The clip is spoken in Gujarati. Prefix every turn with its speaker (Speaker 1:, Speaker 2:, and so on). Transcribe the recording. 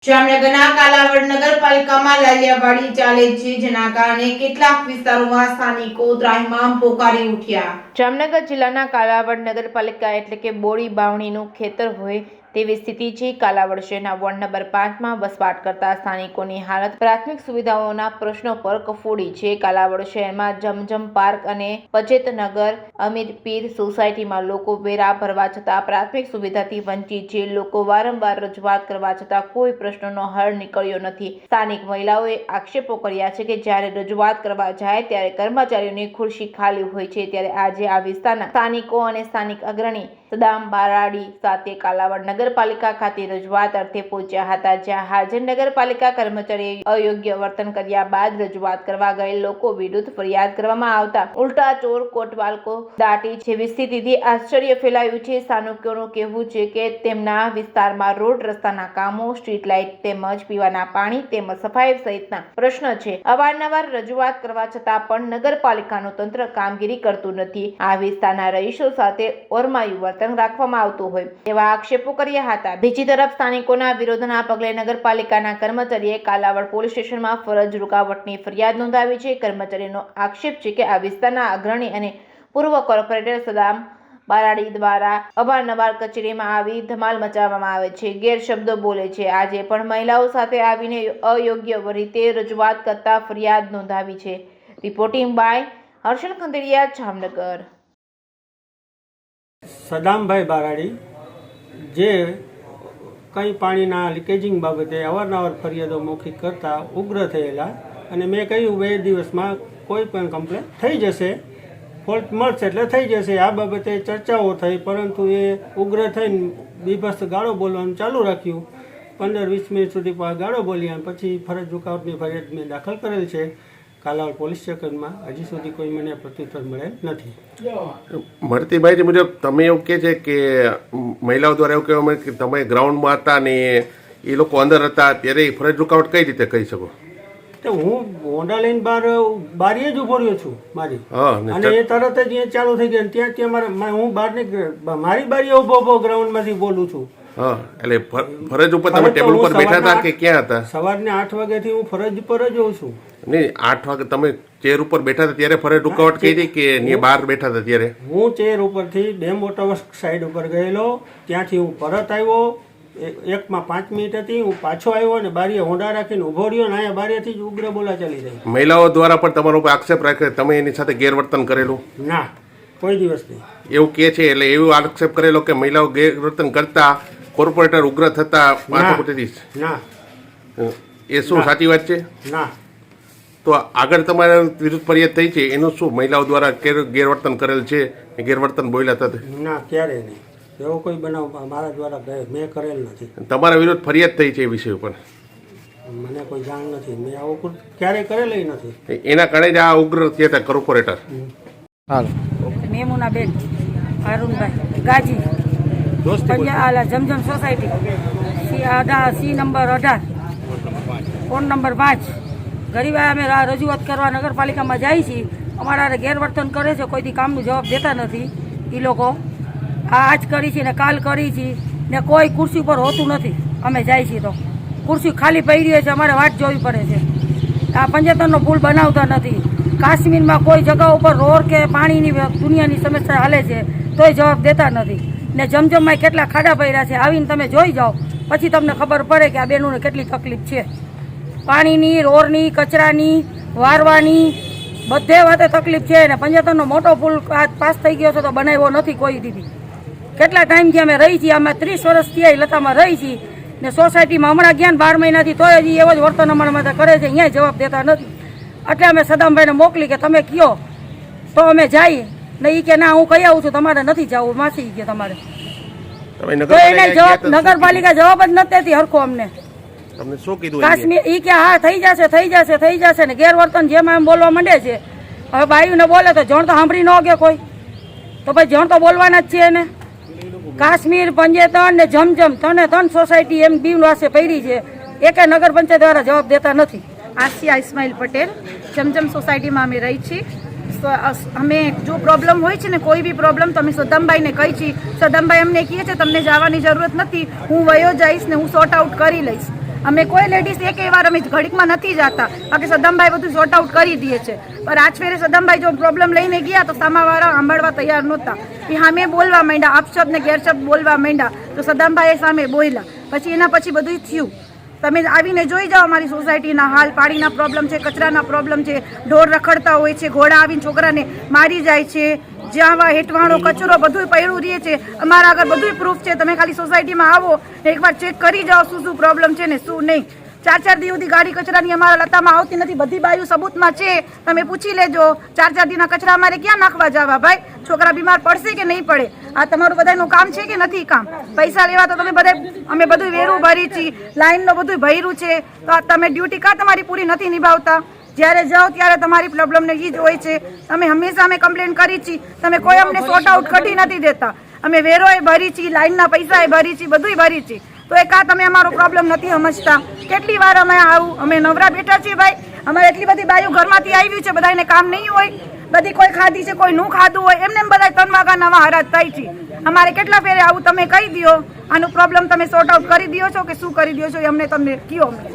Speaker 1: જામનગરના કાલાવડ નગરપાલિકામાં લાલિયાવાડી ચાલે છે, જેના કારણે કેટલાક વિસ્તારોમાં સ્થાનિકો ત્રાહિમામ પોકારી ઉઠ્યા। જામનગર જિલ્લાના કાલાવડ નગરપાલિકા એટલે કે બોડી બાવણીનું ખેતર હોય તેવી સ્થિતિ છે। કાલાવડ શહેરના વોર્ડ નંબર 5માં વસવાટ કરતા સ્થાનિકોની હાલત પ્રાથમિક સુવિધાઓના પ્રશ્નો પર કફોડી છે। કાલાવડ શહેરમાં જમજમ પાર્ક અને પચેતનગર અમીર પીર સોસાયટીમાં લોકો વેરા ભરવા છતાં પ્રાથમિક સુવિધાથી વંચિત છે। લોકો વારંવાર રજૂઆત કરવા છતાં કોઈ પ્રશ્નનો હલ નીકળ્યો નથી। સ્થાનિક મહિલાઓએ આક્ષેપો કર્યા છે કે જ્યારે રજૂઆત કરવા જાય ત્યારે કર્મચારીઓની ખુરશી ખાલી હોય છે। ત્યારે આજે આ વિસ્તારના સ્થાનિકો અને સ્થાનિક અગ્રણી સદામ બારાડી સાથે કાલાવડ નગરપાલિકા ખાતે રજૂઆત અર્થે પહોંચ્યા હતા, જ્યાં હાજર નગરપાલિકા કર્મચારીએ અયોગ્ય વર્તન કર્યા બાદ રજૂઆત કરવા ગયેલ લોકો વિરુદ્ધ ફરિયાદ કરવામાં આવતા ઉલટા ચોર કોટવાલકો દાટી જેવી સ્થિતિથી આશ્ચર્ય ફેલાયું છે। સ્થાનિકોનું કહેવું છે કે તેમના વિસ્તારમાં રોડ રસ્તાના કામો, સ્ટ્રીટ લાઇટ તેમજ પીવાના પાણી તેમજ સફાઈ સહિતના પ્રશ્ન છે। અવારનવાર રજૂઆત કરવા છતાં પણ નગરપાલિકાનું તંત્ર કામગીરી કરતું નથી। આ વિસ્તારના રહીશો સાથે ઓરમાયું વર્તન રાખવામાં આવતું હોય તેવા આક્ષેપો કર્યા હતા। બીજી તરફ સ્થાનિકોના વિરોધના પગલે નગરપાલિકાના કર્મચારીએ કાલાવડ પોલીસ સ્ટેશનમાં ફરજ રૂકાવટની ફરિયાદ નોંધાવી છે। કર્મચારીનો આક્ષેપ છે કે આ વિસ્તારના અગ્રણી અને પૂર્વ કોર્પોરેટર સદામ બારાડી દ્વારા અવારનવાર કચેરીમાં આવી ધમાલ મચાવવામાં આવે છે, ગેરશબ્દો બોલે છે। આજે પણ મહિલાઓ સાથે આવીને અયોગ્ય રીતે રજૂઆત કરતા ફરિયાદ નોંધાવી છે। Reporting by Harshal Khanderia, Jamnagar.
Speaker 2: સદામભાઈ બારાડી જે કંઈ પાણીના લીકેજિંગ બાબતે અવારનવાર ફરિયાદો મૌખિક કરતા ઉગ્ર થયેલા અને મેં કહ્યું 2 દિવસમાં કોઈ પણ કમ્પ્લેન થઈ જશે, ફોલ્ટ મળશે એટલે થઈ જશે। આ બાબતે ચર્ચાઓ થઈ, પરંતુ એ ઉગ્ર થઈને બીભત્સ ગાળો બોલવાનું ચાલુ રાખ્યું। 15-20 મિનિટ સુધી ગાળો બોલી અને પછી ફરજ રૂકાવટની ફરિયાદ મેં દાખલ કરેલ છે કાલાવડ પોલીસ સ્ટેશનમાં। હજી સુધી કોઈ મને પ્રત્યુત્તર મળેલ નથી।
Speaker 3: મળતી માહિતી મુજબ તમે એવું કહે છે કે મહિલાઓ દ્વારા એવું કહેવામાં કે તમે ગ્રાઉન્ડમાં હતા ને એ લોકો અંદર હતા, ત્યારે ફરજ રૂકાવટ કઈ રીતે કહી શકો?
Speaker 2: તો હું હોન્ડા લઈને બારીએ જ ઉભો રહ્યો છું મારી, અને એ તરત જ અહીંયા ચાલુ થઈ ગયા। ત્યાં હું બહારની મારી બારીએ ઉભો ગ્રાઉન્ડમાંથી બોલું છું।
Speaker 3: હા, એટલે ફરજ ઉપર તમે ટેબલ ઉપર બેઠા હતા કે ક્યાં હતા?
Speaker 2: સવારના 8 વાગ્યાથી હું ફરજ ઉપર જ હોઉં છું।
Speaker 3: નહીં, 8 વાગે તમે ચેર ઉપર બેઠા હતા ત્યારે ફરજ રૂકાવટ કહી હતી કે બહાર બેઠા હતા ત્યારે?
Speaker 2: હું ચેર ઉપરથી ડેમ મોટરવર્ક સાઈડ ઉપર ગયેલો, ત્યાંથી હું પરત આવ્યો। 1માં 5 મિનિટ હતી, હું પાછો આવ્યો અને બારીએ હોન્ડા રાખીને ઉભો રહ્યો અને અહીંયા બારીએથી જ ઉગ્ર બોલા ચાલી રહી।
Speaker 3: મહિલાઓ દ્વારા પણ તમારો ઉપર આક્ષેપ રાખ્યો તમે એની સાથે ગેરવર્તન કરેલું?
Speaker 2: ના, કોઈ દિવસ નહીં
Speaker 3: એવું કહે છે। એટલે એવું આક્ષેપ કરેલો કે મહિલાઓ ગેરવર્તન કરતા કોર્પોરેટર ઉગ્ર થતા માથાકૂટીથી?
Speaker 2: ના,
Speaker 3: એ શું સાચી વાત છે?
Speaker 2: ના।
Speaker 3: તો આગળ તમારા વિરુદ્ધ ફરિયાદ થઈ છે, એનું શું મહિલાઓ દ્વારા ગેરવર્તન કરેલ છે, ગેરવર્તન બોલ્યા હતા?
Speaker 2: ના, ક્યારે નહીં, એવો કોઈ બનાવ મારા દ્વારા મેં કરેલ નથી।
Speaker 3: તમારા વિરુદ્ધ ફરિયાદ થઈ છે એ વિષય ઉપર?
Speaker 2: મને કોઈ જાણ નથી, મેં આવું ક્યારેય કરેલ નથી।
Speaker 3: એના કારણે જ આ ઉગ્ર થયા હતા કોર્પોરેટર?
Speaker 4: હાલ મેમુનાબેન અરુણભાઈ ગાજી, પંજાલા Zamzam society, C number 18, phone number 5। ગરીબા અમે રજૂઆત કરવા નગરપાલિકામાં જાય છીએ, અમારા ગેરવર્તન કરે છે, કોઈથી કામનું જવાબ દેતા નથી એ લોકો। આજ કરી છે ને કાલ કરી છે ને કોઈ ખુરશી ઉપર હોતું નથી। અમે જાય છીએ તો ખુરશી ખાલી પડી રહી છે, અમારે વાટ જોવી પડે છે। આ પંચાયતનો પુલ બનાવતા નથી। કાશ્મીરમાં કોઈ જગ્યા ઉપર રોડ કે પાણીની દુનિયાની સમસ્યા હાલે છે તોય જવાબ દેતા નથી। ને જમજમમાં કેટલા ખાડા પડ્યા છે, આવીને તમે જોઈ જાઓ પછી તમને ખબર પડે કે આ બેનોને કેટલી તકલીફ છે। પાણીની, રોડની, કચરાની, વારવાની બધે વાતે તકલીફ છે। ને પંચાયતનો મોટો પુલ પાસ થઈ ગયો છે તો બનાવ્યો નથી કોઈ દીધી। કેટલા ટાઈમથી અમે રહી છીએ, અમે 30 વર્ષથી આ લતામાં રહી છીએ ને સોસાયટીમાં હમણાં ગયા 12 મહિનાથી તોય હજી એવો જ વર્તન અમારા માટે કરે છે, અહીંયા જવાબ દેતા નથી। એટલે અમે સદામભાઈને મોકલી કે તમે કયો તો અમે જઈએ, ને એ કે ના હું કહી આવું છું, તમારે નથી જવું માસી કે તમારે, તો એને જવાબ નગરપાલિકા જવાબ જ નથી દેતી હરખો અમને।
Speaker 3: તમને શું કીધું
Speaker 4: કાશ્મીર ઈ કે હા થઈ જશે થઈ જશે થઈ જશે ને ગેરવર્તન જેમાં એમ બોલવા માંડે છે। હવે બાયુને બોલે તો જણ તો સાંભળી ન કે કોઈ, તો ભાઈ જણ તો બોલવાના જ છે એને। કાશ્મીર, પંજેતન ને જમજમ 3 સોસાયટી એમ બીવવાસે પડી છે, એકે નગર પંચાયત દ્વારા જવાબ દેતા નથી।
Speaker 5: આસિયા ઇસ્માઇલ પટેલ, જમજમ સોસાયટીમાં અમે રહી છીએ। અમે જો પ્રોબ્લેમ હોય છે ને કોઈ બી પ્રોબ્લેમ તો અમે સદામભાઈને કહી છીએ। સદામભાઈ અમને કહે છે તમને જવાની જરૂરત નથી, હું વયો જઈશ ને હું સોર્ટ આઉટ કરી લઈશ। અમે કોઈ લેડીઝ એક વાર અમે ઘડીકમાં નથી જતા, બાકી સદમભાઈ બધું સોર્ટ આઉટ કરી દે છે. પણ આજ ફેરે સદમભાઈ જો પ્રોબ્લેમ લઈને ગયા તો સામાવાળા સાંભળવા તૈયાર નહોતા. એ સામે બોલવા માંડ્યા, આપશબ્દ ને ગેરશબ્દ બોલવા માંડ્યા, તો સદમભાઈ સામે બોલ્યા. પછી એના પછી બધું થયું. તમે આવીને જોઈ જાઓ અમારી સોસાયટીના હાલ. પાણીના પ્રોબ્લેમ છે, કચરાના પ્રોબ્લેમ છે, ઢોર રખડતા હોય છે, ઘોડા આવીને છોકરાને મારી જાય છે, જ્યાં હેઠવાણો કચરો બધું પડ્યું રહે છે. અમારા આગળ બધું પ્રૂફ છે. તમે ખાલી સોસાયટીમાં આવો એકવાર ચેક કરી જાઓ શું શું પ્રોબ્લેમ છે ને શું નહીં. 4-4 દિવસ સુધી ગાડી કચરાની અમારા લતામાં આવતી નથી. બધી બાયું સબૂતમાં છે, તમે પૂછી લેજો. 4-4 દિવસના કચરા અમારે ક્યાં નાખવા જવા ભાઈ? છોકરા બીમાર પડશે કે નહીં પડે? આ તમારું બધાનું કામ છે કે નથી કામ? પૈસા લેવા તો તમે બધા અમે બધું વેરું ભરી છીએ, લાઈનનું બધું ભર્યું છે, તો તમે ડ્યુટી કાં તમારી પૂરી નથી નિભાવતા? જ્યારે જાઓ ત્યારે તમારી પ્રોબ્લેમને એ જ હોય છે. તમે હંમેશા અમે કમ્પ્લેન કરી છીએ, તમે કોઈ અમને સોર્ટ આઉટ કરી નથી દેતા. અમે વેરોએ ભરી છીએ, લાઈનના પૈસાએ ભરી છીએ, બધુંય ભરી છીએ, તો એ કાં તમે અમારો પ્રોબ્લેમ નથી સમજતા? કેટલી વાર અમે આવું? અમે નવરા બેઠા છીએ ભાઈ. અમારે એટલી બધી બાઈઓ ઘરમાંથી આવી છે, બધાને કામ નહીં હોય. બધી કોઈ ખાધી છે, કોઈ નું ખાધું હોય, એમને બધા 3 વાગ્યાના હરાજ થાય છે. અમારે કેટલા ફેરે આવું તમે કહી દો. આનું પ્રોબ્લેમ તમે સોર્ટ આઉટ કરી દો છો કે શું કરી દો છો? અમને તમને કયો.